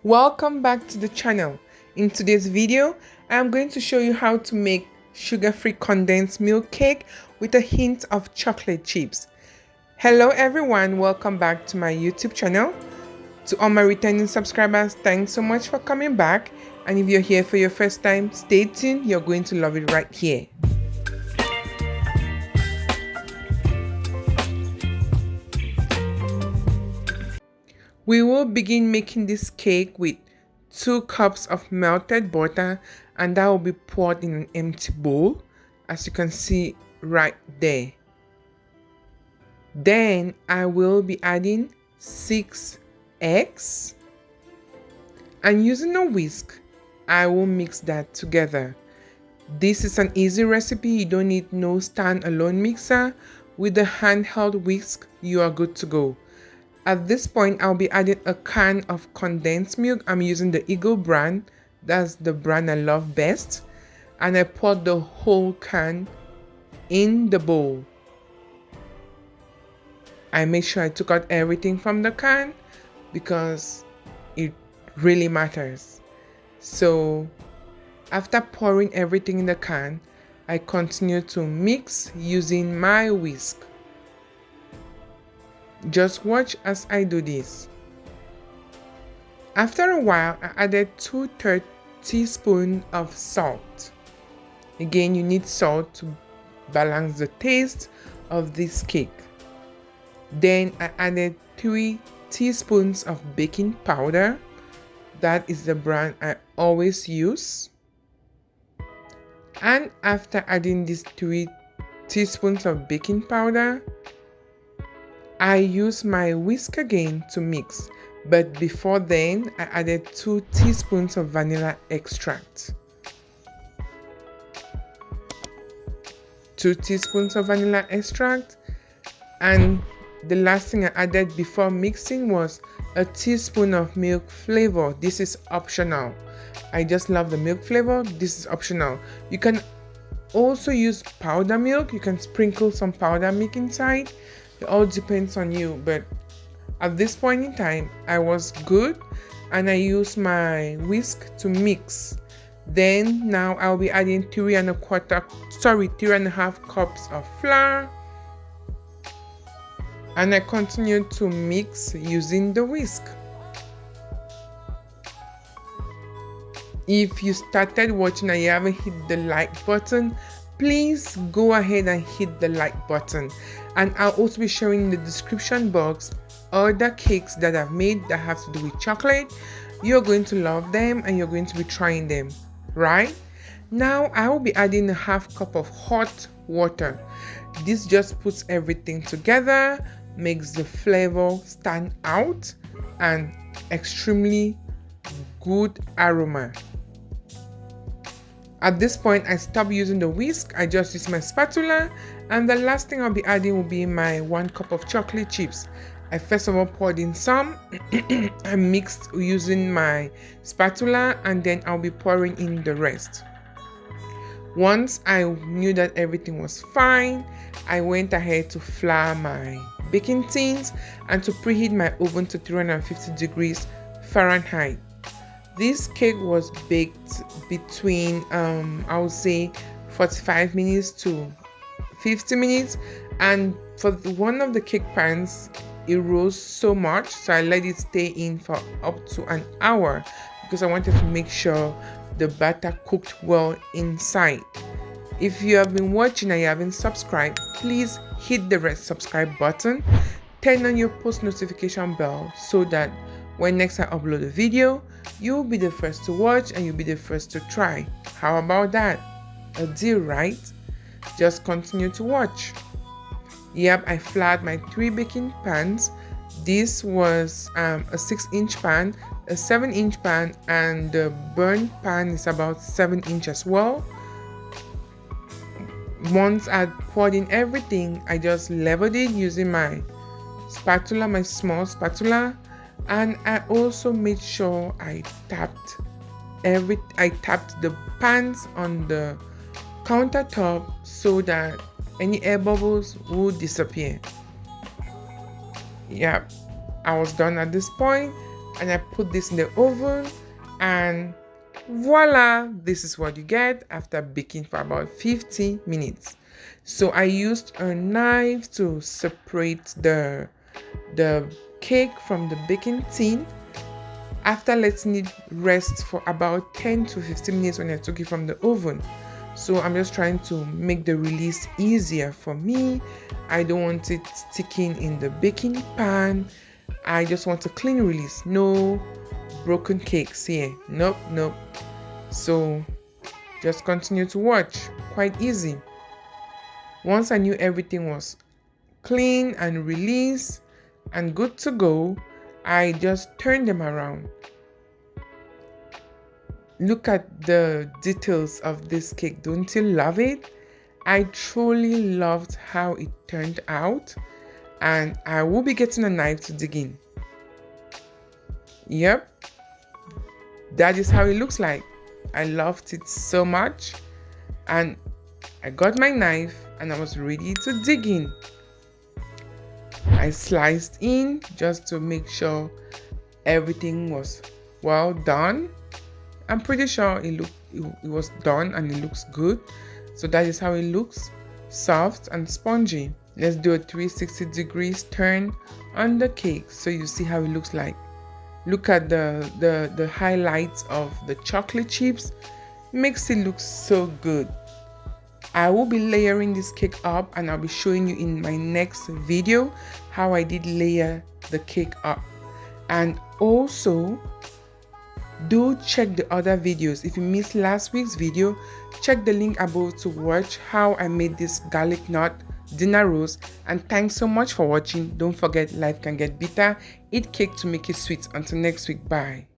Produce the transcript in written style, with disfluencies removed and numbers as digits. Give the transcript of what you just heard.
Welcome back to the channel. In today's video, I am going to show you how to make sugar-free condensed milk cake with a hint of chocolate chips. Hello everyone, welcome back to my YouTube channel. To all my returning subscribers, thanks so much for coming back. And if you're here for your first time, stay tuned, you're going to love it right here. We will begin making this cake with 2 cups of melted butter, and that will be poured in an empty bowl, as you can see right there. Then I will be adding 6 eggs, and using a whisk, I will mix that together. This is an easy recipe. You don't need no stand-alone mixer. With the handheld whisk, you are good to go. At this point, I'll be adding a can of condensed milk. I'm using the Eagle brand. That's the brand I love best. And I poured the whole can in the bowl. I made sure I took out everything from the can because it really matters. So after pouring everything in the can, I continue to mix using my whisk. Just watch as I do this. After a while, I added 2/3 teaspoons of salt. Again, you need salt to balance the taste of this cake. Then I added 3 teaspoons of baking powder. That is the brand I always use. And after adding these 3 teaspoons of baking powder, I use my whisk again to mix, but before then, I added 2 teaspoons of vanilla extract. 2 teaspoons of vanilla extract, and the last thing I added before mixing was a teaspoon of milk flavor. This is optional. I just love the milk flavor. This is optional. You can also use powder milk. You can sprinkle some powder milk inside. It all depends on you, but at this point in time, I was good and I used my whisk to mix. Then now I'll be adding 3.5 cups of flour, and I continue to mix using the whisk. If you started watching and you haven't hit the like button, please go ahead and hit the like button. And I'll also be sharing in the description box other cakes that I've made that have to do with chocolate. You're going to love them and you're going to be trying them, right? Now I will be adding a 1/2 cup of hot water. This just puts everything together, makes the flavor stand out, and extremely good aroma. At this point, I stopped using the whisk. I just use my spatula, and the last thing I'll be adding will be my 1 cup of chocolate chips. I first of all poured in some. I mixed using my spatula, and then I'll be pouring in the rest. Once I knew that everything was fine, I went ahead to flour my baking tins and to preheat my oven to 350 degrees Fahrenheit. This cake was baked between I would say 45 minutes to 50 minutes, and for one of the cake pans it rose so much, so I let it stay in for up to an hour because I wanted to make sure the batter cooked well inside. If you have been watching and you haven't subscribed, please hit the red subscribe button, turn on your post notification bell so that when next I upload a video, you'll be the first to watch and you'll be the first to try. How about that? A deal, right? Just continue to watch. Yep, I floured my 3 baking pans. This was a 6-inch pan, a 7-inch pan, and the burnt pan is about 7 inch as well. Once I poured in everything, I just leveled it using my spatula, my small spatula. And I also made sure I tapped the pans on the countertop so that any air bubbles would disappear. Yeah, I was done at this point. and I put this in the oven, and voila, this is what you get after baking for about 50 minutes. So I used a knife to separate the cake from the baking tin after letting it rest for about 10 to 15 minutes when I took it from the oven. So I'm just trying to make the release easier for me. I don't want it sticking in the baking pan. I just want a clean release. No broken cakes here. Nope. So just continue to watch. Quite easy. Once I knew everything was clean and released and good to go, I just turned them around. Look at the details of this cake. Don't you love it? I truly loved how it turned out, and I will be getting a knife to dig in. Yep, that is how it looks like. I loved it so much, and I got my knife and I was ready to dig in. I sliced in just to make sure everything was well done. I'm pretty sure it was done and it looks good. So that is how it looks, soft and spongy. Let's do a 360 degrees turn on the cake so you see how it looks like. Look at the highlights of the chocolate chips. Makes it look so good. I will be layering this cake up, and I'll be showing you in my next video how I did layer the cake up. And also, do check the other videos. If you missed last week's video, check the link above to watch how I made this garlic nut dinner roast. And thanks so much for watching. Don't forget, life can get bitter. Eat cake to make it sweet. Until next week, bye.